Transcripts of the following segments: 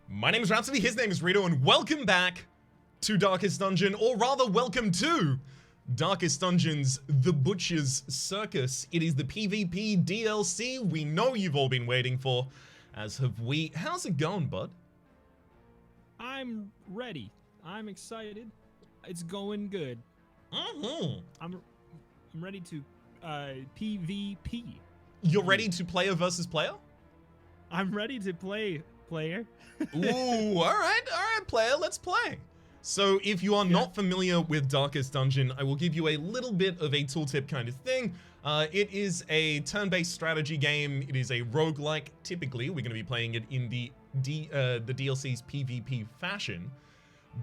My name is Rhapsody, his name is Rito, and welcome back to Darkest Dungeon, or rather, welcome to Darkest Dungeon's The Butcher's Circus. It is the PvP DLC we know you've all been waiting for, as have we. How's it going, bud? I'm ready. I'm excited. It's going good. I'm ready to PvP. You're ready to player versus player? I'm ready to play player. Ooh, alright, player, let's play. So if you are not familiar with Darkest Dungeon, I will give you a little bit of a tooltip kind of thing. It is a turn-based strategy game. It is a roguelike. Typically, we're going to be playing it in the DLC's PvP fashion.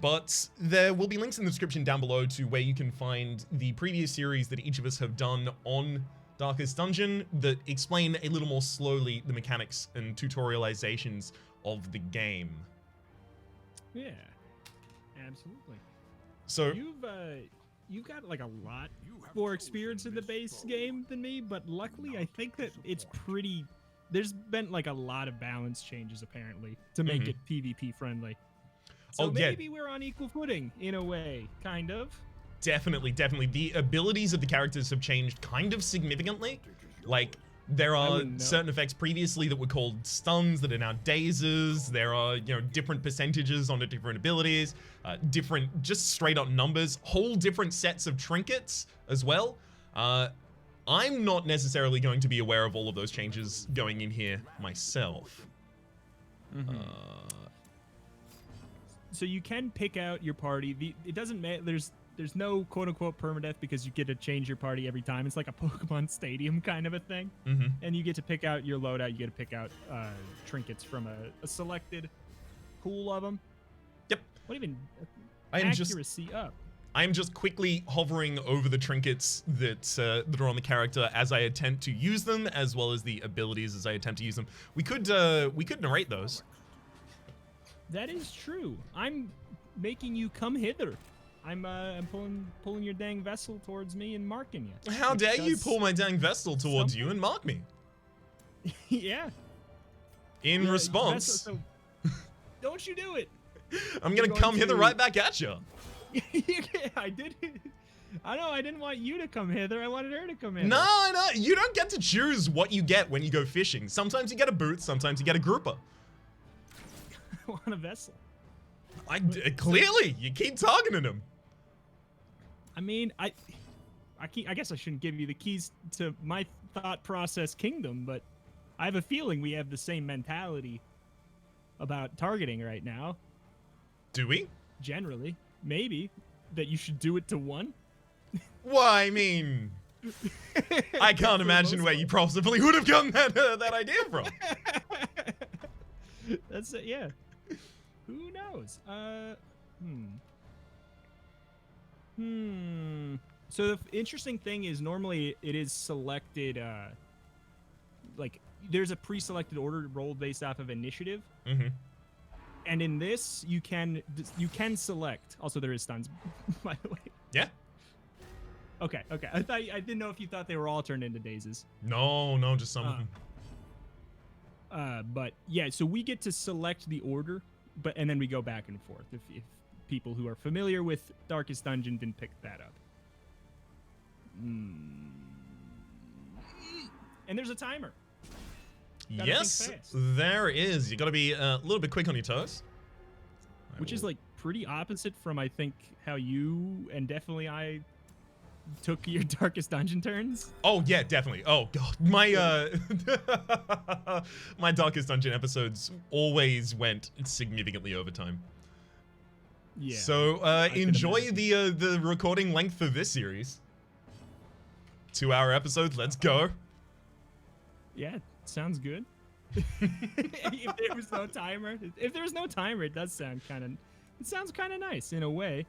But there will be links in the description down below to where you can find the previous series that each of us have done on Darkest Dungeon that explain a little more slowly the mechanics and tutorializations of the game. Yeah, absolutely. So you've got like a lot more experience in the base game than me, but luckily I think that it's pretty. There's been like a lot of balance changes apparently to make it PvP friendly. So maybe we're on equal footing in a way, kind of. Definitely. The abilities of the characters have changed kind of significantly. Like, there are certain effects previously that were called stuns that are now dazes. There are, different percentages on the different abilities, different, just straight up numbers, whole different sets of trinkets as well. I'm not necessarily going to be aware of all of those changes going in here myself. So you can pick out your party. It doesn't matter. There's no quote-unquote permadeath because you get to change your party every time. It's like a Pokemon Stadium kind of a thing. And you get to pick out your loadout. You get to pick out trinkets from a selected pool of them. Yep. What even accuracy up? I am just quickly hovering over the trinkets that are on the character as I attempt to use them, as well as the abilities as I attempt to use them. We could narrate those. That is true. I'm making you come hither. I'm pulling your dang vessel towards me and marking you. How dare you pull my dang vessel towards you and mark me? Yeah. In response, don't you do it. I'm gonna come hither right back at you. I did. I know. I didn't want you to come hither. I wanted her to come hither. No. You don't get to choose what you get when you go fishing. Sometimes you get a boot. Sometimes you get a grouper. I want a vessel. Clearly, you keep targeting him. I mean, I guess I shouldn't give you the keys to my thought process kingdom, but I have a feeling we have the same mentality about targeting right now. Do we? Generally. Maybe. That you should do it to one? Well, I mean, I can't imagine where you possibly would have gotten that idea from. That's it, yeah. Who knows? So the interesting thing is normally it is selected, like there's a pre-selected order rolled based off of initiative. And in this, you can select. Also, there is stuns, by the way. Yeah. Okay. I didn't know if you thought they were all turned into dazes. No, just some of them. But yeah, so we get to select the order, and then we go back and forth if people who are familiar with Darkest Dungeon didn't pick that up. And there's a timer. Yes, there is. You got to be a little bit quick on your toes. Which is like pretty opposite from, I think, how you and definitely I took your Darkest Dungeon turns. Oh yeah, definitely. Oh god, my my Darkest Dungeon episodes always went significantly over time. Yeah. So enjoy the recording length of this series. 2-hour episodes. Let's go. Yeah, sounds good. If there was no timer, it does sound sounds kind of nice in a way.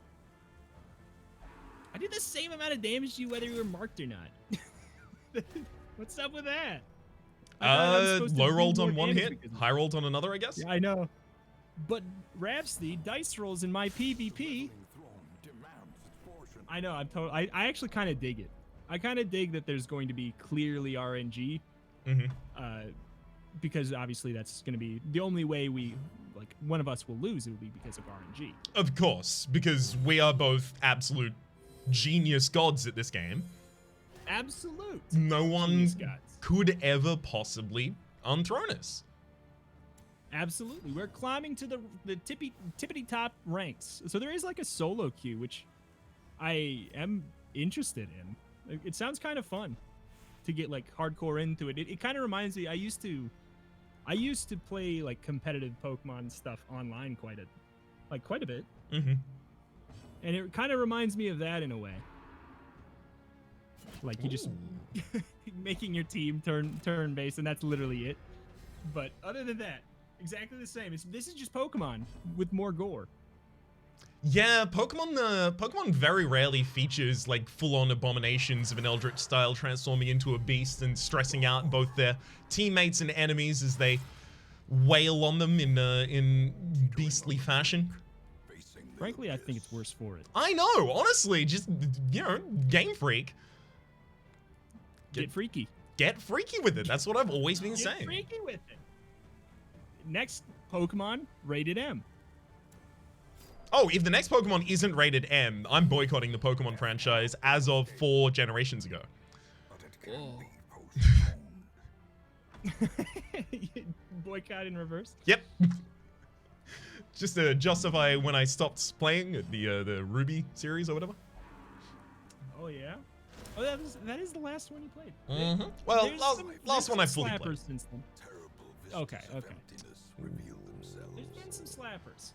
I did the same amount of damage to you whether you were marked or not. What's up with that? Low rolled on one hit, high rolled on another, I guess. Yeah, I know. But Rhapsody dice rolls in my PvP. I know. I actually kind of dig it. I kind of dig that there's going to be clearly RNG. Because obviously that's going to be the only way we like one of us will lose, it will be because of RNG. Of course, because we are both absolute genius gods at this game. Absolute. No one Genius gods. could ever possibly unthrone us. Absolutely. We're climbing to the tippity top ranks. So there is like a solo queue, which I am interested in. It sounds kind of fun to get like hardcore into it. It kind of reminds me, I used to play like competitive Pokemon stuff online quite a bit. Mm-hmm. And it kind of reminds me of that in a way. Like you just making your team turn based, and that's literally it. But other than that, exactly the same. This is just Pokemon with more gore. Yeah, Pokemon very rarely features like full-on abominations of an Eldritch style transforming into a beast and stressing out both their teammates and enemies as they wail on them in beastly fashion. Frankly, I think it's worse for it. I know, honestly, just, Game Freak. Get freaky. Get freaky with it. That's what I've always been saying. Get freaky with it. Next Pokemon, rated M. Oh, if the next Pokemon isn't rated M, I'm boycotting the Pokemon franchise as of 4 generations ago. Boycott in reverse? Yep. Just to justify when I stopped playing the Ruby series or whatever. Oh, yeah? Oh, that is the last one you played. Mm-hmm. Well, last one I fully played. Slappers since then. Okay. There's been some slappers.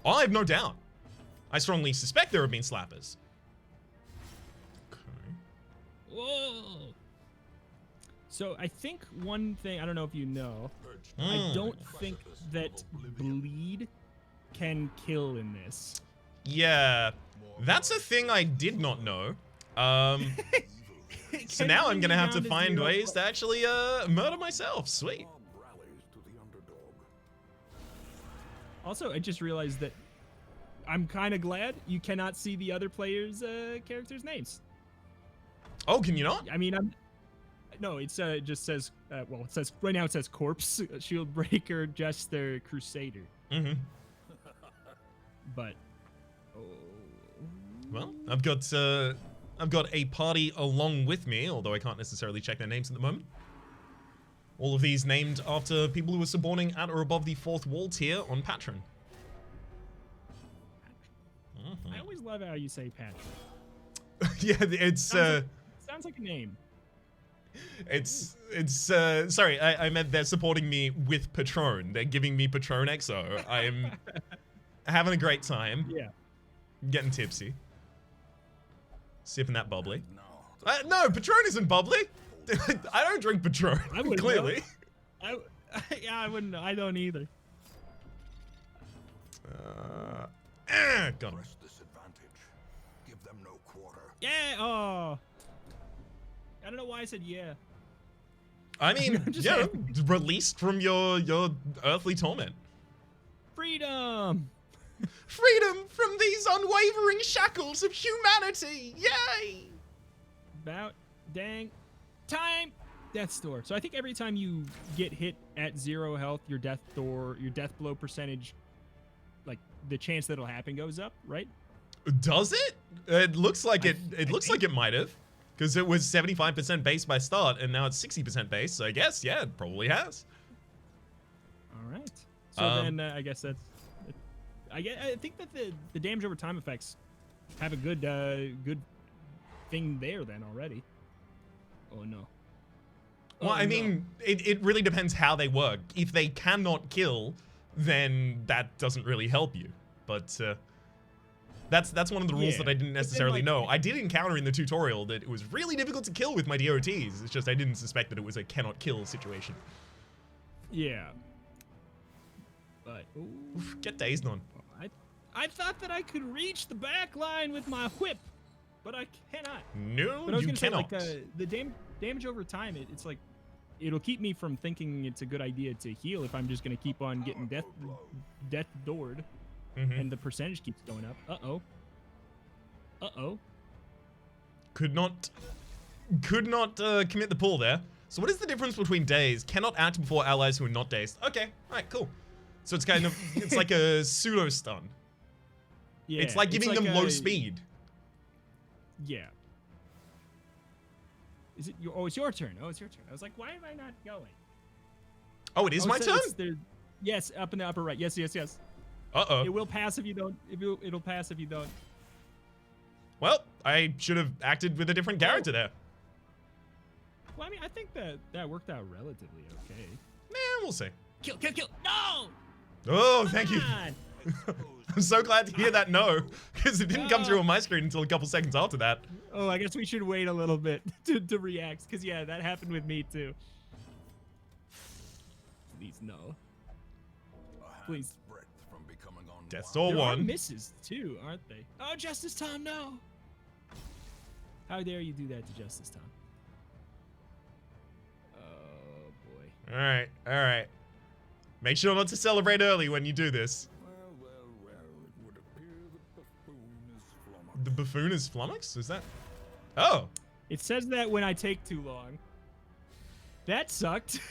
Oh, I have no doubt. I strongly suspect there have been slappers. Okay. Whoa. So I think one thing, I don't know if you know, I Mm. don't think that bleed can kill in this. Yeah, that's a thing I did not know. So Can now I'm bring gonna you have to down find 0. ways to actually murder myself. Sweet. Also, I just realized that I'm kind of glad you cannot see the other players' characters' names. Oh, can you not? I mean, no, it just says, well, it says, right now it says Corpse, Shield Breaker, Jester, Crusader. Mm-hmm. But, Well, I've got a party along with me, although I can't necessarily check their names at the moment. All of these named after people who are suborning at or above the 4th wall tier on Patreon. I always love how you say Patrick. Yeah, it's Sounds like a name. it's sorry, I meant they're supporting me with Patron. They're giving me Patron XO. I'm having a great time. Yeah. Getting tipsy. Sipping that bubbly. No, Patron isn't bubbly. I don't drink Patron, I wouldn't clearly. Yeah, I wouldn't. I don't either. Got him. Give them no quarter. Yeah. Oh. I don't know why I said yeah. I mean, Just yeah, saying. released from your earthly torment. Freedom. Freedom from these unwavering shackles of humanity! Yay! About dang time. Death store. So I think every time you get hit at 0 health, your death blow percentage, like the chance that'll happen goes up, right? Does it? It looks like it looks like it might have, because it was 75% base by start, and now it's 60% base. So I guess yeah, it probably has. All right. So then I guess that's. I think that the damage over time effects have a good thing there then already. Oh no. Well, Oh, I no. mean, it really depends how they work. If they cannot kill, then that doesn't really help you. But that's one of the rules Yeah. that I didn't But then, necessarily like- know. I did encounter in the tutorial that it was really difficult to kill with my DoTs. It's just I didn't suspect that it was a cannot kill situation. Yeah. But ooh, Oof, get dazed on. I thought that I could reach the back line with my whip, but I cannot. No, But I was you gonna say, cannot. like, the damage over time, it's like, it'll keep me from thinking it's a good idea to heal if I'm just gonna keep on getting death doored, Mhm. and the percentage keeps going up. Uh-oh. Could not commit the pull there. So what is the difference between dazed? Cannot act before allies who are not dazed. Okay, alright, cool. So it's kind of, it's like a pseudo stun. Yeah, It's like giving them low speed. Yeah. Is it your? Oh, it's your turn. Oh, it's your turn. I was like, why am I not going? Oh, it is my turn? Yes, up in the upper right. Yes, yes, yes. Uh-oh. It will pass if you don't. It'll pass if you don't. Well, I should have acted with a different character there. Well, I mean, I think that worked out relatively okay. Nah, we'll see. Kill, kill, kill! No! Oh, thank you. Come on. I'm so glad to hear that no, because it didn't come through on my screen until a couple seconds after that. Oh, I guess we should wait a little bit to react, because yeah, that happened with me too. Please no. Please. Death Store There are 1. misses too, aren't they? Oh, Justice Tom, no! How dare you do that to Justice Tom? Oh boy. Alright, alright. Make sure not to celebrate early when you do this. It would appear the buffoon is flummoxed. The buffoon is flummoxed? Is that? Oh. It says that when I take too long. That sucked.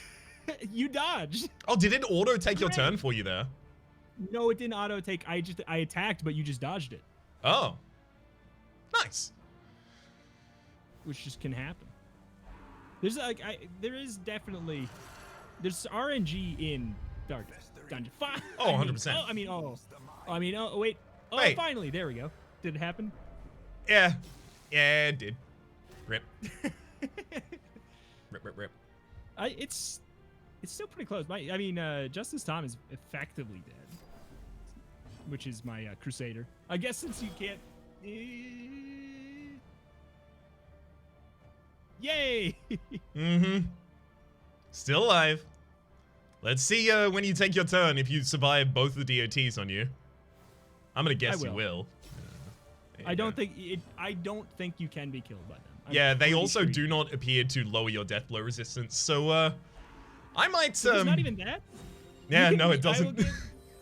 You dodged. Oh, did it auto take your turn for you there? No, it didn't auto take. I attacked, but you just dodged it, Oh. Nice. which just can happen. There's like there is definitely there's RNG in Darkest Dungeon. Oh, 100%. Oh, wait. Oh, Wait. finally, there we go. Did it happen? Yeah. Yeah, it did. Rip. Rip, rip, rip. It's still pretty close. I mean, Justice Tom is effectively dead, which is my Crusader. I guess since you can't. Yay! Mm-hmm. Still alive. Let's see when you take your turn if you survive both the DoTs on you. I'm gonna guess you will. I don't think you can be killed by them. Yeah, they also do not appear to lower your death blow resistance, so I might. It's not even that. Yeah, no, it doesn't.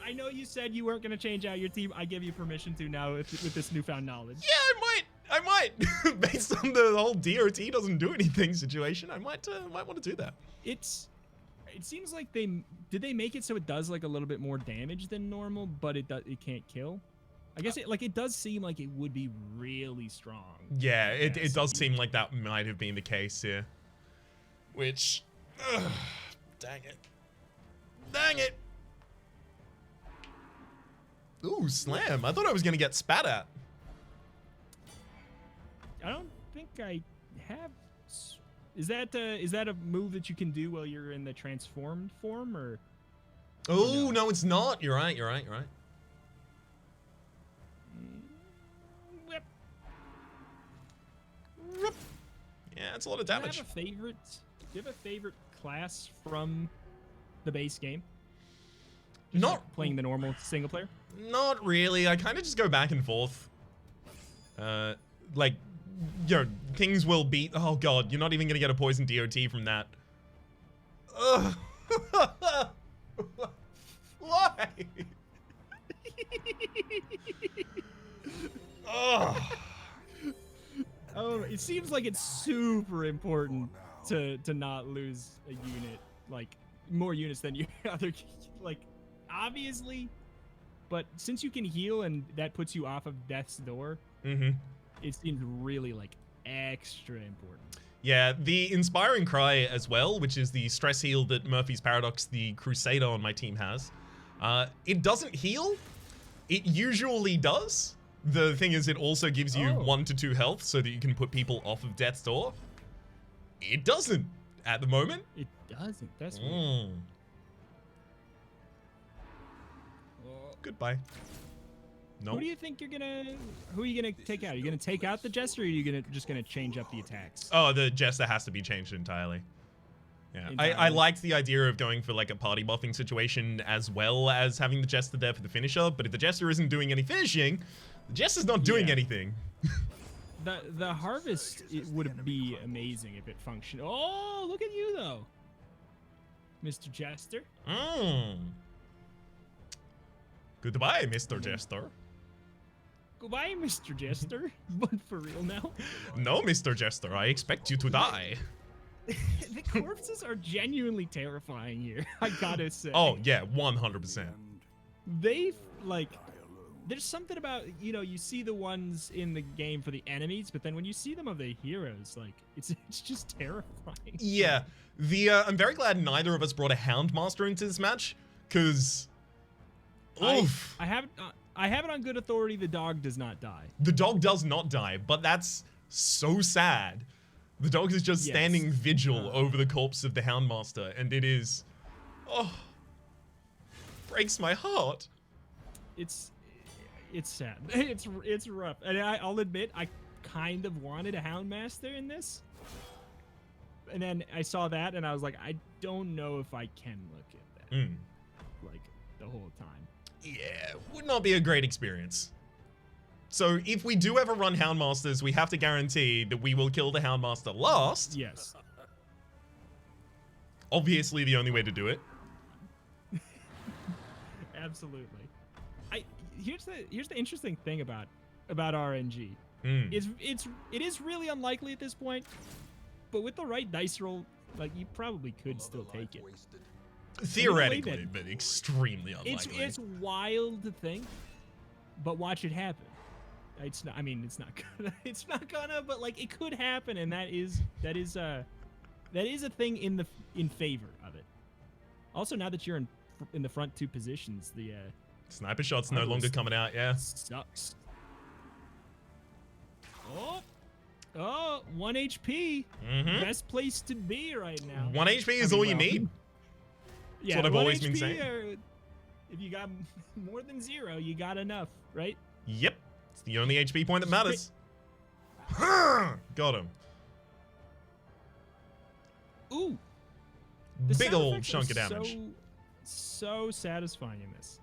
I know you said you weren't gonna change out your team. I give you permission to now with this newfound knowledge. Yeah, I might. Based on the whole DOT doesn't do anything situation, I might want to do that. It seems like did they make it so it does like a little bit more damage than normal, but it can't kill. I guess it does seem like it would be really strong. Yeah, it does seem like that might have been the case here. Which, dang it. Dang it. Ooh, slam. I thought I was going to get spat at. I don't think I have. Is that a move that you can do while you're in the transformed form, or? Oh, no, it's not. You're right. Whip. Yeah, it's a lot of damage. Do you have a favorite class from the base game? Just Not like playing the normal single player. Not really. I kind of just go back and forth. Like, you know, things will beat. Oh god, you're not even gonna get a poison DOT from that. Ugh. Why? Ugh. Oh, it seems like it's super important to not lose a unit, like more units than your other, like obviously, but since you can heal and that puts you off of death's door, it seems really like extra important. Yeah, the Inspiring Cry as well, which is the stress heal that Murphy's Paradox, the Crusader on my team has. It doesn't heal. It usually does. The thing is, it also gives you 1 to 2 health so that you can put people off of death's door. It doesn't at the moment. It doesn't. That's weird. Goodbye. No. Who do you think who are you gonna take out? Are you gonna take out the Jester, or are you just gonna change up the attacks? Oh, the Jester has to be changed entirely. Yeah, I liked the idea of going for like a party buffing situation as well as having the Jester there for the finisher, but if the Jester isn't doing any finishing, the Jester's not doing anything. The Harvest, it would be amazing if it functioned. Oh, look at you though, Mr. Jester. Goodbye, Mr. Jester. Goodbye, Mr. Jester. But for real now? No, Mr. Jester, I expect you to die. The corpses are genuinely terrifying here. I gotta say. Oh yeah, 100%. They like. There's something about, you know, you see the ones in the game for the enemies, but then when you see them of the heroes, like it's just terrifying. Yeah, I'm very glad neither of us brought a Houndmaster into this match, because oof. I have it on good authority. The dog does not die. The dog does not die, but that's so sad. The dog is just standing vigil over the corpse of the Houndmaster, and it is, breaks my heart. It's sad. It's rough, and I'll admit I kind of wanted a Houndmaster in this, and then I saw that, and I was like, I don't know if I can look at that like the whole time. Yeah, would not be a great experience. So if we do ever run Houndmasters, we have to guarantee that we will kill the Houndmaster last. Yes. Obviously, the only way to do it. Absolutely. Here's the interesting thing about RNG. It is really unlikely at this point, but with the right dice roll, like you probably could still take it. Theoretically, but extremely unlikely. It's wild to think, but watch it happen. It's not. I mean, it's not gonna. It's not gonna. But like, it could happen, and that is a thing in favor of it. Also, now that you're in the front two positions, the sniper shot's no longer coming out. Yeah. Sucks. Oh, 1 HP. Best place to be right now. 1 HP is all you need. Yeah, that's what I've always been HP, saying. If you got more than 0, you got enough, right? Yep. It's the only HP point that matters. Got him. Ooh. Big old chunk of damage. So satisfying in this.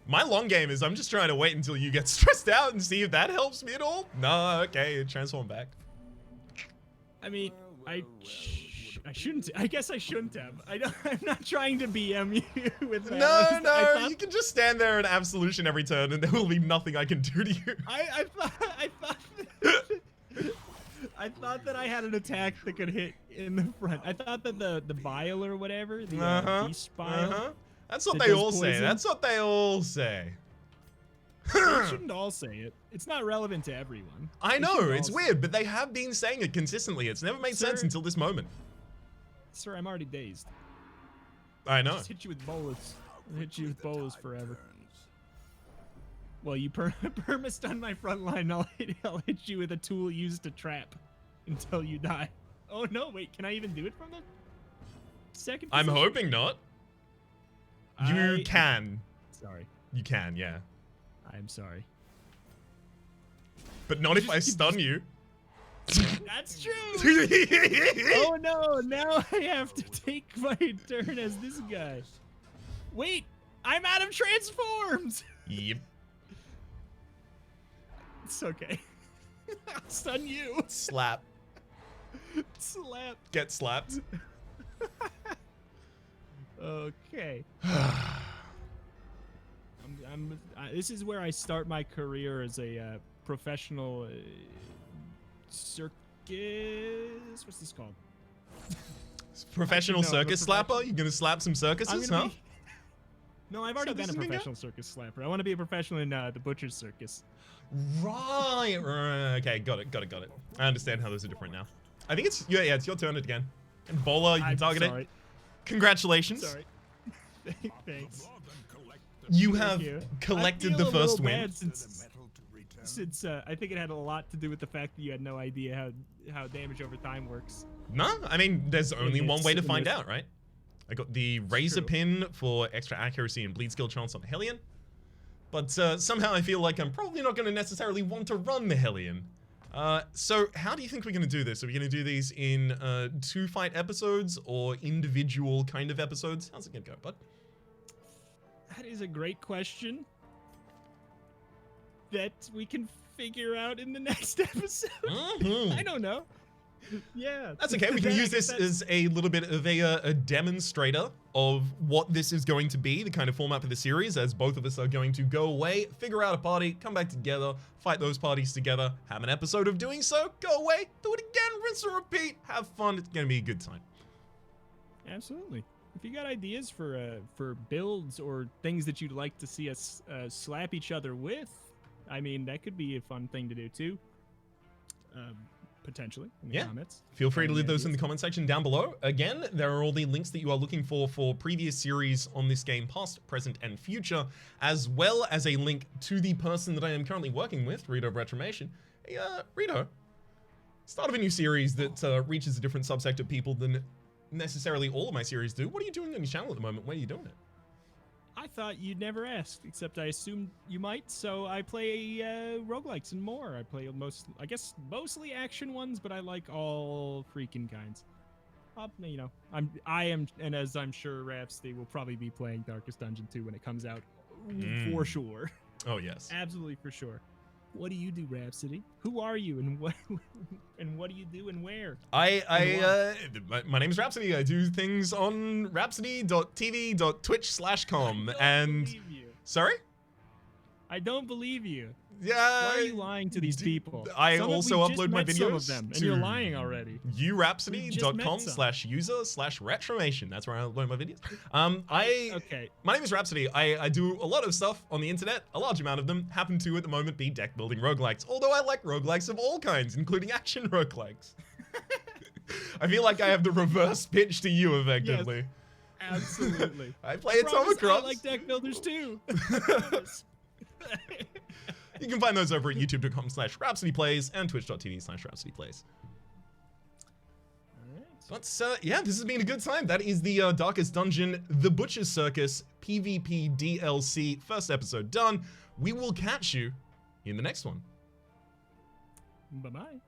My long game is I'm just trying to wait until you get stressed out and see if that helps me at all. No, okay, transform back. I mean, I shouldn't. I guess I shouldn't have. I'm not trying to BM you with that. No, you can just stand there and absolution every turn, and there will be nothing I can do to you. I thought that I had an attack that could hit in the front. I thought that the bile or whatever, the beast bile. That's what they all say. That's what they all say. They shouldn't all say it. It's not relevant to everyone. I know, it's weird, but they have been saying it consistently. It's never made sense until this moment. Sir, I'm already dazed. I know. Just hit you with bullets. I'll hit you with bullets forever. Well, you perma-stun my front line. I'll hit you with a tool used to trap until you die. Oh no, wait, can I even do it from the second position? I'm hoping not. You can. Sorry. You can, yeah. I'm sorry. But not if I stun you. That's true. Oh no, now I have to take my turn as this guy. Wait, I'm out of transforms. Yep. It's okay. I'll stun you. Slap. Slap. Get slapped. Okay. This is where I start my career as a professional circus. What's this called? Professional circus slapper? You gonna slap some circuses, huh? No, I've already been a professional circus slapper. I want to be a professional in the Butcher's Circus. Right. Okay, got it. I understand how those are different now. I think it's it's your turn again. And Bowler, you can target it. Congratulations. Sorry. Thanks. You have collected the first win. Since I think it had a lot to do with the fact that you had no idea how damage over time works. No, I mean, there's only one way to find out, right? I got the Razor Pin for extra accuracy and bleed skill chance on the Hellion. But somehow I feel like I'm probably not going to necessarily want to run the Hellion. So how do you think we're going to do this? Are we going to do these in 2 fight episodes or individual kind of episodes? How's it going to go, bud? That is a great question that we can figure out in the next episode. I don't know. Yeah. That's okay. We can use this as a little bit of a demonstrator of what this is going to be, the kind of format for the series, as both of us are going to go away, figure out a party, come back together, fight those parties together, have an episode of doing so, go away, do it again, rinse and repeat, have fun. It's going to be a good time. Absolutely. If you got ideas for builds or things that you'd like to see us slap each other with, I mean, that could be a fun thing to do too. Potentially in the comments. Feel free to leave those in the comment section down below. Again, there are all the links that you are looking for previous series on this game, past, present, and future, as well as a link to the person that I am currently working with, Rito of Retrimation. Hey, Rito, start of a new series that reaches a different subsect of people than necessarily all of my series do. What are you doing on your channel at the moment? Where are you doing it? I thought you'd never ask, except I assumed you might, so I play roguelikes and more. I play mostly action ones, but I like all freaking kinds. You know, I am, and as I'm sure Rhapsody will probably be playing Darkest Dungeon 2 when it comes out, for sure. Oh, yes. Absolutely for sure. What do you do, Rhapsody? Who are you, and what do you do, and where? My name is Rhapsody. I do things on rhapsody.tv.twitch.com and sorry? I don't believe you. Yeah. Why are you lying to these people? I also upload my videos some of them, and you're lying already. urapsody.com/user/retrimation. That's where I upload my videos. Okay. My name is Rhapsody. I do a lot of stuff on the internet. A large amount of them happen to at the moment be deck building roguelikes. Although I like roguelikes of all kinds, including action roguelikes. I feel like I have the reverse pitch to you, effectively. Yes, absolutely. I play Atomic Cross. I like deck builders too. You can find those over at youtube.com/rhapsodyplays and twitch.tv/rhapsodyplays. But yeah, this has been a good time. That is the Darkest Dungeon, The Butcher's Circus PvP DLC first episode done. We will catch you in the next one. Bye-bye.